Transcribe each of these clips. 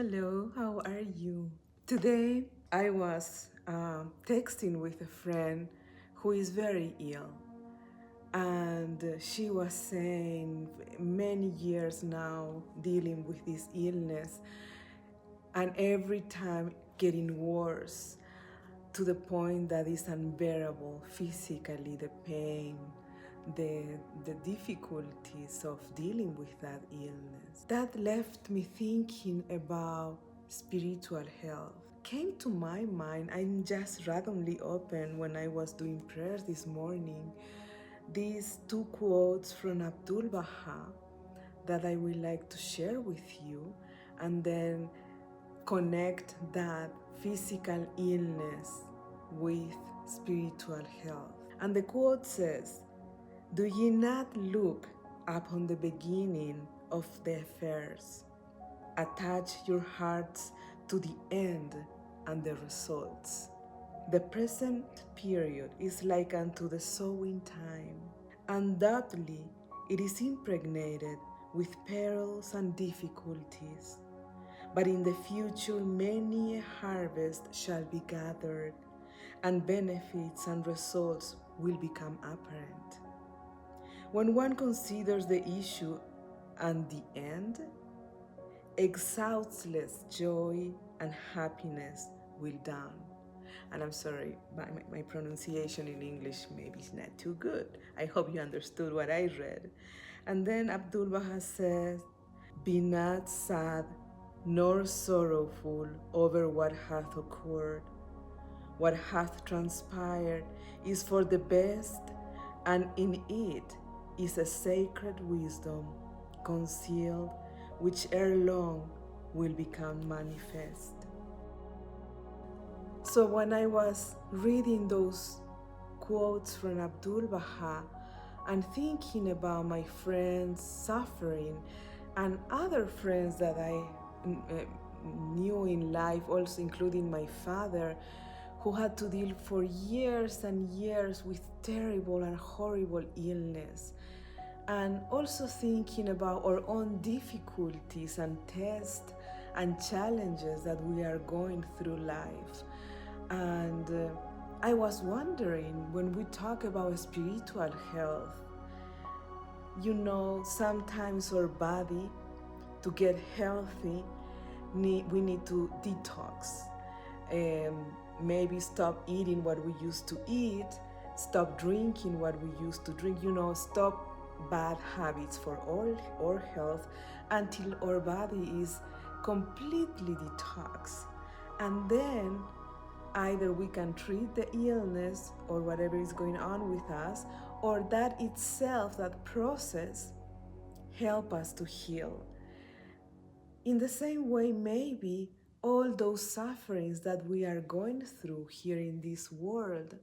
Hello, how are you? Today I was texting with a friend who is very ill, and she was saying many years now dealing with this illness, and every time getting worse to the point that it's unbearable physically, the pain, the, the difficulties of dealing with that illness. That left me thinking about spiritual health. Came to my mind, I just randomly opened when I was doing prayers this morning, these two quotes from Abdul Baha that I would like to share with you, and then connect that physical illness with spiritual health. And the quote says, "Do ye not look upon the beginning of the affairs? Attach your hearts to the end and the results. The present period is like unto the sowing time. Undoubtedly, it is impregnated with perils and difficulties. But in the future, many a harvest shall be gathered, and benefits and results will become apparent. When one considers the issue and the end, exhaustless joy and happiness will dawn." And I'm sorry, my pronunciation in English maybe is not too good. I hope you understood what I read. And then Abdul Baha says, "Be not sad nor sorrowful over what hath occurred. What hath transpired is for the best, and in it is a sacred wisdom concealed, which ere long will become manifest." So when I was reading those quotes from Abdul Baha and thinking about my friends suffering and other friends that I knew in life, also including my father, who had to deal for years and years with terrible and horrible illness, and also thinking about our own difficulties and tests and challenges that we are going through life. And I was wondering, when we talk about spiritual health, sometimes our body, to get healthy, we need to detox. Maybe stop eating what we used to eat, stop drinking what we used to drink, stop bad habits for our health until our body is completely detoxed. And then either we can treat the illness or whatever is going on with us, or that itself, that process, help us to heal. In the same way, maybe all those sufferings that we are going through here in this world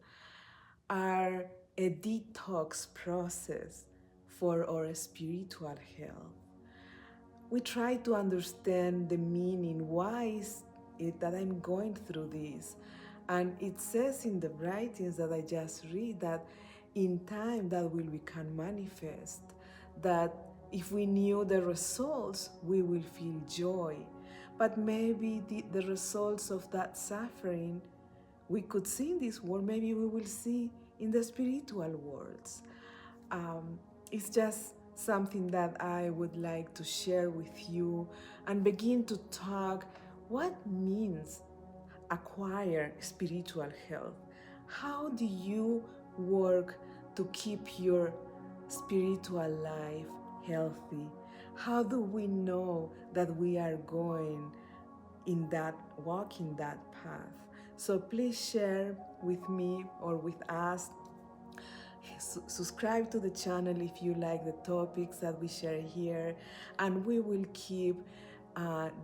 are a detox process for our spiritual health. We try to understand the meaning. Why is it that I'm going through this? And it says in the writings that I just read that in time that will become manifest, that if we knew the results, we will feel joy. But maybe the results of that suffering we could see in this world, maybe we will see in the spiritual worlds. It's just something that I would like to share with you and begin to talk what means acquire spiritual health. How do you work to keep your spiritual life healthy? How do we know that we are walking that path? So please share with me or with us. Subscribe to the channel if you like the topics that we share here, and we will keep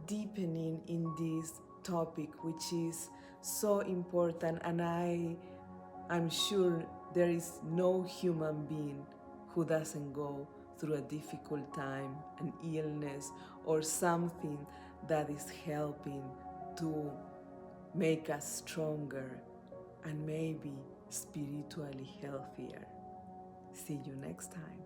deepening in this topic, which is so important. And I'm sure there is no human being who doesn't go through a difficult time, an illness, or something that is helping to make us stronger and maybe spiritually healthier. See you next time.